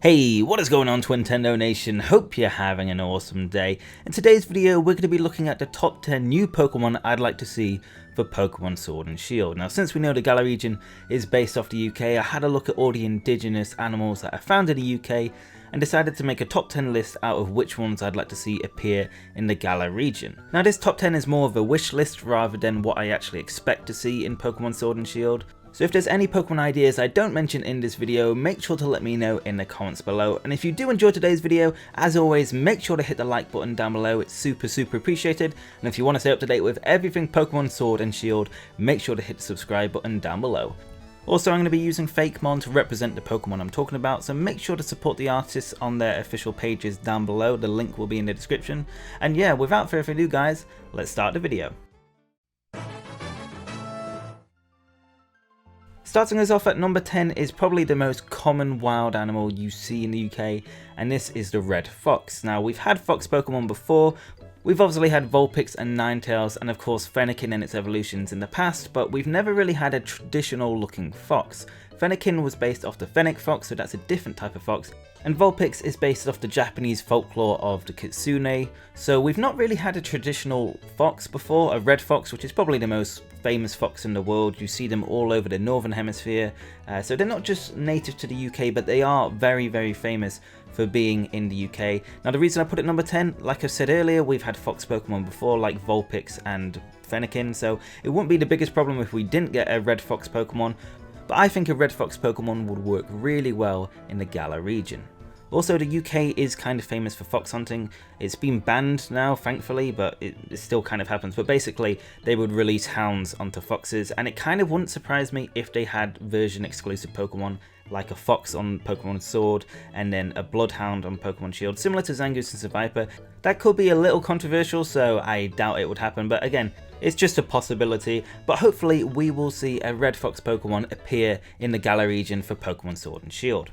Hey, what is going on, Twintendo Nation? Hope you're having an awesome day. In today's video, we're going to be looking at the top 10 new Pokemon I'd like to see for Pokemon Sword and Shield. Now, since we know the Galar region is based off the UK, I had a look at all the indigenous animals that I found in the UK and decided to make a top 10 list out of which ones I'd like to see appear in the Galar region. Now, this top 10 is more of a wish list rather than what I actually expect to see in Pokemon Sword and Shield. So if there's any Pokemon ideas I don't mention in this video, make sure to let me know in the comments below. And if you do enjoy today's video, as always, make sure to hit the like button down below. It's super appreciated. And if you want to stay up to date with everything Pokemon Sword and Shield, make sure to hit the subscribe button down below. Also, I'm going to be using Fakemon to represent the Pokemon I'm talking about, so make sure to support the artists on their official pages down below. The link will be in the description. And yeah, without further ado guys, let's start the video. Starting us off at number 10 is probably the most common wild animal you see in the UK, and this is the red fox. Now, we've had fox Pokemon before. We've obviously had Vulpix and Ninetales and of course Fennekin and its evolutions in the past, but we've never really had a traditional looking fox. Fennekin was based off the Fennec fox, so that's a different type of fox, and Vulpix is based off the Japanese folklore of the Kitsune, so we've not really had a traditional fox before, a red fox, which is probably the most famous fox in the world. You see them all over the northern hemisphere, so they're not just native to the UK, but they are very famous for being in the UK. Now, the reason I put it number 10, like I said earlier, we've had fox Pokemon before, like Vulpix and Fennekin, so it wouldn't be the biggest problem if we didn't get a red fox Pokemon, but I think a red fox Pokemon would work really well in the Galar region. Also, the UK is kind of famous for fox hunting. It's been banned now, thankfully, but it still kind of happens. But basically, they would release hounds onto foxes, and it kind of wouldn't surprise me if they had version exclusive Pokemon, like a fox on Pokemon Sword, and then a bloodhound on Pokemon Shield, similar to Zangoose and Seviper. That could be a little controversial, so I doubt it would happen, but again, it's just a possibility. But hopefully, we will see a red fox Pokemon appear in the Galar region for Pokemon Sword and Shield.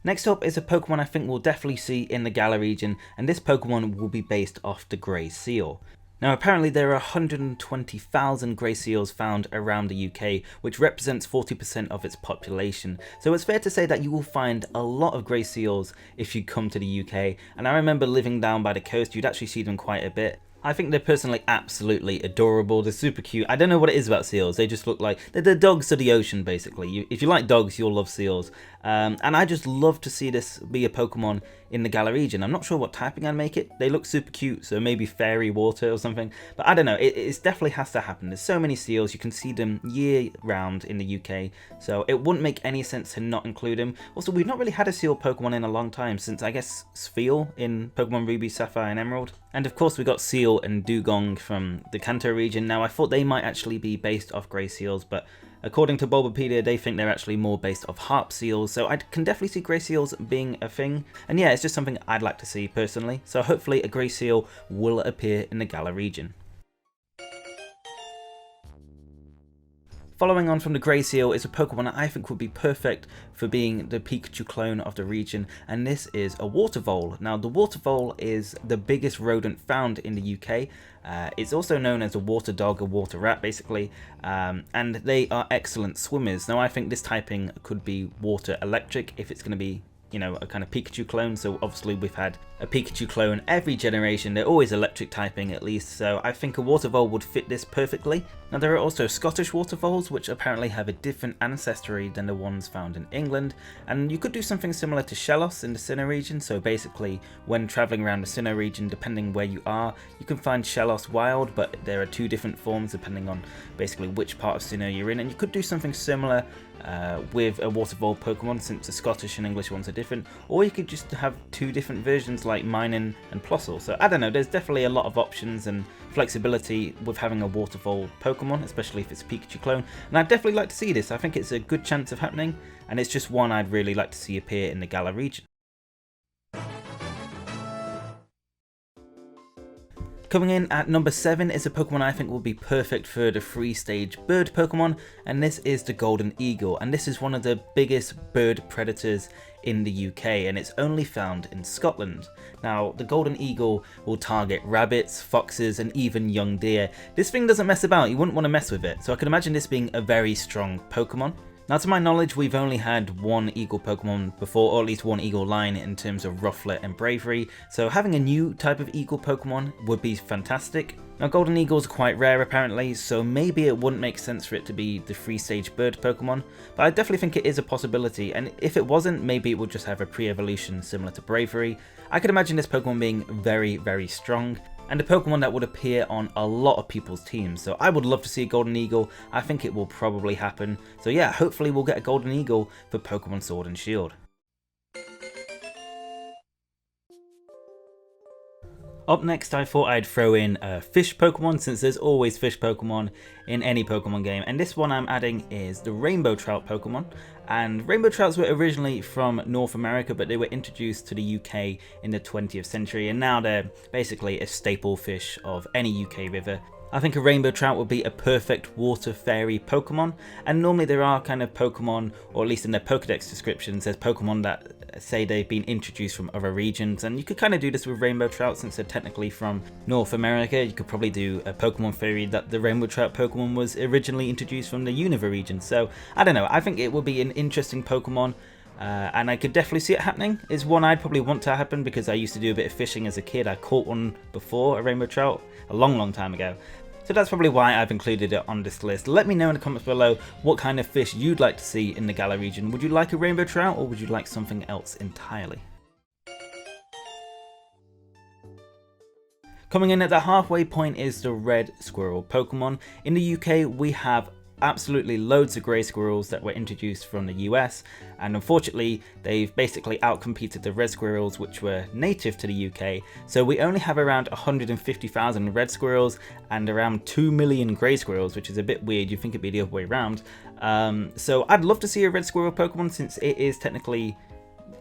Next up is a Pokemon I think we'll definitely see in the Galar region, and this Pokemon will be based off the Grey Seal. Now, apparently there are 120,000 Grey Seals found around the UK, which represents 40% of its population. So it's fair to say that you will find a lot of Grey Seals if you come to the UK, and I remember living down by the coast, you'd actually see them quite a bit. I think they're personally absolutely adorable. They're super cute. I don't know what it is about seals. They just look like they're the dogs of the ocean, basically. If you like dogs, you'll love seals. And I just love to see this be a Pokemon in the Galar region. I'm not sure what typing I'd make it. They look super cute, so maybe fairy water or something. But I don't know. It definitely has to happen. There's so many seals. You can see them year round in the UK, so it wouldn't make any sense to not include them. Also, we've not really had a seal Pokemon in a long time, since I guess Spheal in Pokemon Ruby, Sapphire and Emerald. And of course we got Seal and Dugong from the Kanto region. Now, I thought they might actually be based off Grey Seals, but according to Bulbapedia, they think they're actually more based off Harp Seals, so I can definitely see Grey Seals being a thing. And yeah, it's just something I'd like to see personally, so hopefully a Grey Seal will appear in the Galar region. Following on from the Grey Seal is a Pokemon I think would be perfect for being the Pikachu clone of the region, and this is a water vole. Now, the water vole is the biggest rodent found in the UK. It's also known as a water dog, a water rat basically, and they are excellent swimmers. Now, I think this typing could be water electric if it's going to be, you know, a kind of Pikachu clone. So obviously we've had a Pikachu clone every generation. They're always electric typing at least, so I think a water vole would fit this perfectly. Now, there are also Scottish water voles, which apparently have a different ancestry than the ones found in England, and you could do something similar to Shellos in the Sinnoh region. So basically, when travelling around the Sinnoh region, depending where you are, you can find Shellos wild, but there are two different forms depending on basically which part of Sinnoh you're in, and you could do something similar with a water vole Pokemon, since the Scottish and English ones are different, or you could just have two different versions like Minun and Plossel. So I don't know, there's definitely a lot of options and flexibility with having a water vole Pokemon, especially if it's a Pikachu clone, and I'd definitely like to see this. I think it's a good chance of happening, and it's just one I'd really like to see appear in the Galar region. Coming in at number 7 is a Pokemon I think will be perfect for the free stage bird Pokemon, and this is the Golden Eagle, and this is one of the biggest bird predators in the UK, and it's only found in Scotland. Now, the Golden Eagle will target rabbits, foxes, and even young deer. This thing doesn't mess about. You wouldn't want to mess with it, so I can imagine this being a very strong Pokemon. Now to my knowledge, we've only had one eagle Pokemon before, or at least one eagle line in terms of Rufflet and Bravery, so having a new type of eagle Pokemon would be fantastic. Now golden eagles are quite rare apparently, so maybe it wouldn't make sense for it to be the 3-stage bird Pokemon, but I definitely think it is a possibility, and if it wasn't, maybe it would just have a pre-evolution similar to Bravery. I could imagine this Pokemon being very, very strong, and a Pokemon that would appear on a lot of people's teams, so I would love to see a Golden Eagle. I think it will probably happen, so yeah, hopefully we'll get a Golden Eagle for Pokemon Sword and Shield. Up next, I thought I'd throw in a fish Pokemon, since there's always fish Pokemon in any Pokemon game, and this one I'm adding is the Rainbow Trout Pokemon. And Rainbow Trouts were originally from North America, but they were introduced to the UK in the 20th century, and now they're basically a staple fish of any UK river. I think a Rainbow Trout would be a perfect water fairy Pokemon, and normally there are kind of Pokemon, or at least in their Pokedex descriptions, there's Pokemon that say they've been introduced from other regions, and you could kind of do this with Rainbow Trout since they're technically from North America. You could probably do a Pokemon fairy that the Rainbow Trout Pokemon was originally introduced from the Unova region, so I don't know, I think it would be an interesting Pokemon. And I could definitely see it happening. It's one I'd probably want to happen because I used to do a bit of fishing as a kid. I caught one before, a Rainbow Trout, a long time ago. So that's probably why I've included it on this list. Let me know in the comments below what kind of fish you'd like to see in the Galar region. Would you like a Rainbow Trout or would you like something else entirely? Coming in at the halfway point is the Red Squirrel Pokemon. In the UK we have absolutely loads of grey squirrels that were introduced from the US, and unfortunately they've basically outcompeted the red squirrels which were native to the UK, so we only have around 150,000 red squirrels and around 2 million grey squirrels, which is a bit weird. You'd think it'd be the other way around. So I'd love to see a red squirrel Pokemon since it is technically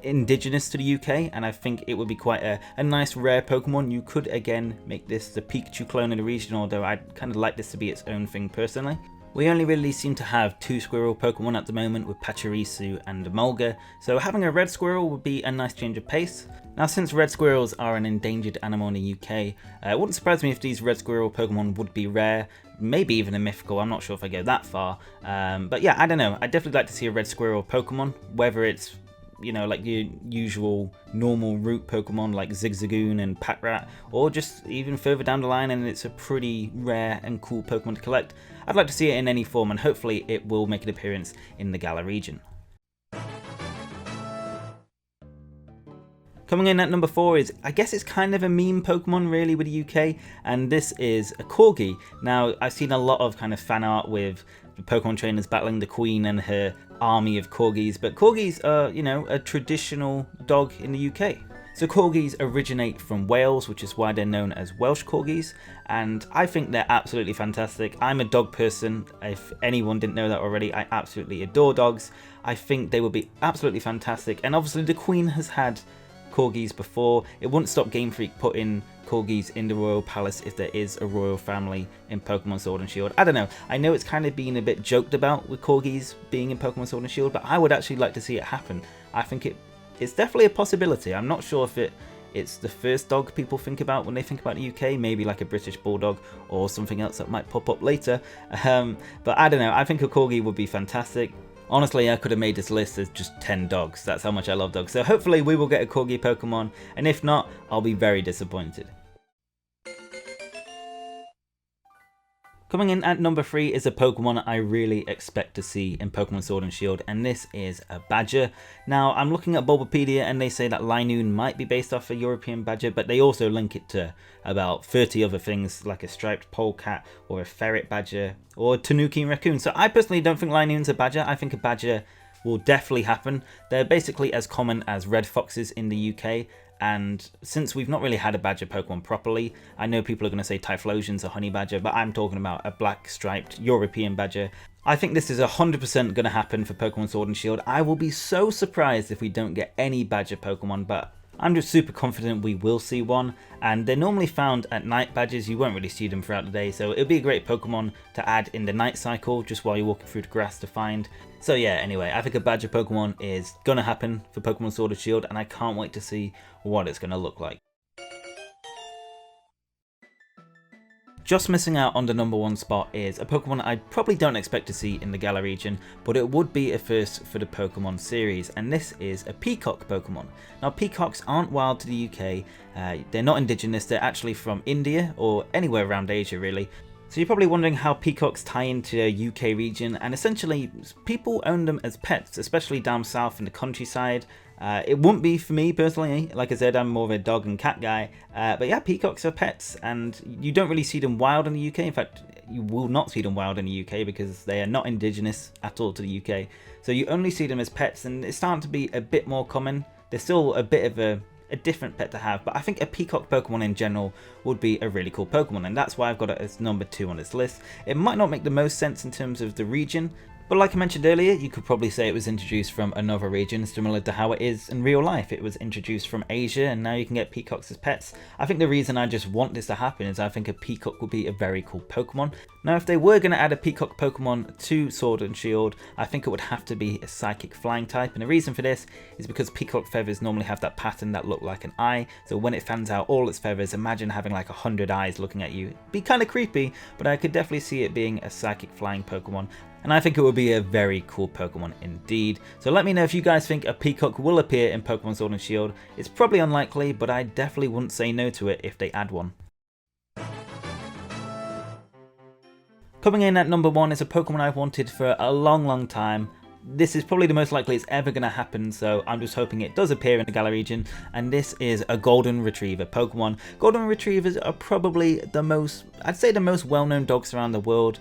indigenous to the UK, and I think it would be quite a nice rare Pokemon. You could again make this the Pikachu clone of the region, although I'd kind of like this to be its own thing personally. We only really seem to have 2 squirrel Pokemon at the moment with Pachirisu and Emolga, so having a red squirrel would be a nice change of pace. Now since red squirrels are an endangered animal in the UK, it wouldn't surprise me if these red squirrel Pokemon would be rare, maybe even a mythical. I'm not sure if I go that far, but yeah, I don't know, I'd definitely like to see a red squirrel Pokemon, whether it's, you know, like your usual normal route Pokemon like Zigzagoon and Patrat, or just even further down the line and it's a pretty rare and cool Pokemon to collect. I'd like to see it in any form, and hopefully it will make an appearance in the Galar region. Coming in at number 4 is, I guess it's kind of a meme Pokemon really with the UK, and this is a Corgi. Now I've seen a lot of kind of fan art with the Pokemon trainers battling the Queen and her army of Corgis, but Corgis are, you know, a traditional dog in the UK. So Corgis originate from Wales, which is why they're known as Welsh Corgis, and I think they're absolutely fantastic. I'm a dog person. If anyone didn't know that already, I absolutely adore dogs. I think they would be absolutely fantastic, and obviously the Queen has had Corgis before. It wouldn't stop Game Freak putting Corgis in the royal palace if there is a royal family in Pokemon Sword and Shield. I don't know, I know it's kind of been a bit joked about with Corgis being in Pokemon Sword and Shield, but I would actually like to see it happen. I think it's definitely a possibility. I'm not sure if it's the first dog people think about when they think about the UK, maybe like a British Bulldog or something else that might pop up later, but I don't know, I think a Corgi would be fantastic. Honestly, I could have made this list as just 10 dogs, that's how much I love dogs, so hopefully we will get a Corgi Pokemon, and if not, I'll be very disappointed. Coming in at number 3 is a Pokemon I really expect to see in Pokemon Sword and Shield, and this is a Badger. Now, I'm looking at Bulbapedia and they say that Linoon might be based off a European Badger, but they also link it to about 30 other things like a striped polecat or a ferret badger or a Tanuki raccoon. So I personally don't think Linoon's a Badger. I think a Badger will definitely happen. They're basically as common as red foxes in the UK, and since we've not really had a Badger Pokemon properly, I know people are going to say Typhlosion's a Honey Badger, but I'm talking about a black striped European Badger. I think this is 100% going to happen for Pokemon Sword and Shield. I will be so surprised if we don't get any Badger Pokemon, but I'm just super confident we will see one, and they're normally found at night badgers. You won't really see them throughout the day, so it'll be a great Pokemon to add in the night cycle just while you're walking through the grass to find. So yeah, anyway, I think a Badger Pokemon is gonna happen for Pokemon Sword and Shield, and I can't wait to see what it's gonna look like. Just missing out on the #1 spot is a Pokemon I probably don't expect to see in the Galar region, but it would be a first for the Pokemon series, and this is a Peacock Pokemon. Now Peacocks aren't wild to the UK, they're not indigenous, they're actually from India or anywhere around Asia really. So you're probably wondering how peacocks tie into the UK region, and essentially people own them as pets, especially down south in the countryside. It wouldn't be for me personally, like I said, I'm more of a dog and cat guy, but yeah, peacocks are pets, and you don't really see them wild in the UK. In fact, you will not see them wild in the UK because they are not indigenous at all to the UK. So you only see them as pets, and it's starting to be a bit more common. They're still a bit of a different pet to have, but I think a peacock Pokemon in general would be a really cool Pokemon, and that's why I've got it as #2 on this list. It might not make the most sense in terms of the region, but like I mentioned earlier, you could probably say it was introduced from another region, similar to how it is in real life. It was introduced from Asia, and now you can get peacocks as pets. I think the reason I just want this to happen is I think a peacock would be a very cool Pokemon. Now if they were going to add a peacock Pokemon to Sword and Shield, I think it would have to be a psychic flying type, and the reason for this is because peacock feathers normally have that pattern that look like an eye, so when it fans out all its feathers, imagine having like 100 eyes looking at you. It'd be kind of creepy, but I could definitely see it being a psychic flying Pokemon, and I think it would be a very cool Pokemon indeed. So let me know if you guys think a peacock will appear in Pokemon Sword and Shield. It's probably unlikely, but I definitely wouldn't say no to it if they add one. Coming in at #1 is a Pokemon I've wanted for a long time. This is probably the most likely it's ever going to happen, so I'm just hoping it does appear in the Galar region, and this is a Golden Retriever Pokemon. Golden Retrievers are probably the most, I'd say the most well-known dogs around the world.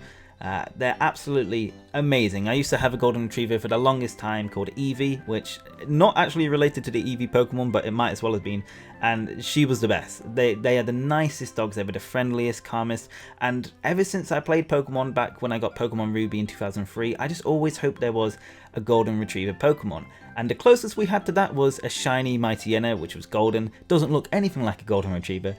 They're absolutely amazing. I used to have a Golden Retriever for the longest time called Eevee, which not actually related to the Eevee Pokemon, but it might as well have been, and she was the best. They are the nicest dogs ever, the friendliest, calmest, and ever since I played Pokemon back when I got Pokemon Ruby in 2003, I just always hoped there was a Golden Retriever Pokemon. And the closest we had to that was a shiny Mightyena, which was golden. Doesn't look anything like a Golden Retriever.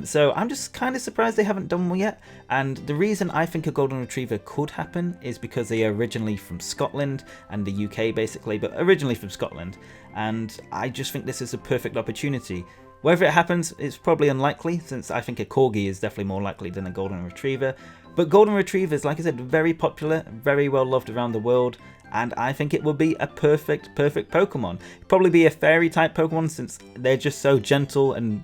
So I'm just kind of surprised they haven't done one yet. And the reason I think a Golden Retriever could happen is because they are originally from Scotland and the UK basically, but originally from Scotland. And I just think this is a perfect opportunity. Whether it happens, it's probably unlikely, since I think a Corgi is definitely more likely than a Golden Retriever. But Golden Retrievers, like I said, very popular, very well loved around the world, and I think it would be a perfect Pokemon. It'd probably be a fairy type Pokemon since they're just so gentle and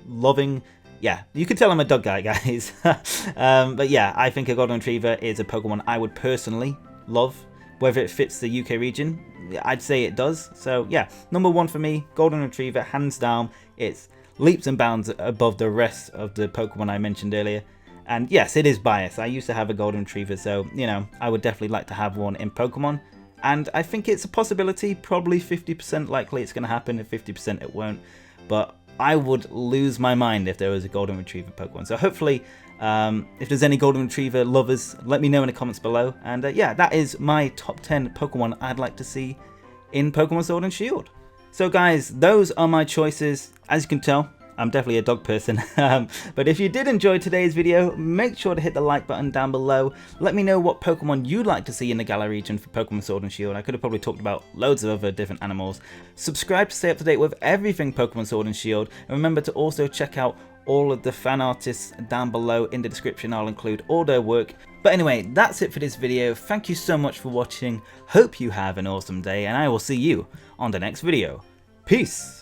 loving. Yeah, you can tell I'm a dog guy, guys. But yeah, I think a Golden Retriever is a Pokemon I would personally love. Whether it fits the UK region, I'd say it does. So yeah, #1 for me, Golden Retriever, hands down. It's leaps and bounds above the rest of the Pokemon I mentioned earlier. And yes, it is biased. I used to have a Golden Retriever, so, you know, I would definitely like to have one in Pokemon. And I think it's a possibility, probably 50% likely it's going to happen, and 50% it won't. But I would lose my mind if there was a Golden Retriever Pokemon. So hopefully, if there's any Golden Retriever lovers, let me know in the comments below. And yeah, that is my top 10 Pokemon I'd like to see in Pokemon Sword and Shield. So guys, those are my choices. As you can tell, I'm definitely a dog person, but if you did enjoy today's video, make sure to hit the like button down below. Let me know what Pokemon you'd like to see in the Galar region for Pokemon Sword and Shield. I could have probably talked about loads of other different animals. Subscribe to stay up to date with everything Pokemon Sword and Shield, and remember to also check out all of the fan artists down below in the description. I'll include all their work. But anyway, that's it for this video. Thank you so much for watching. Hope you have an awesome day, and I will see you on the next video. Peace!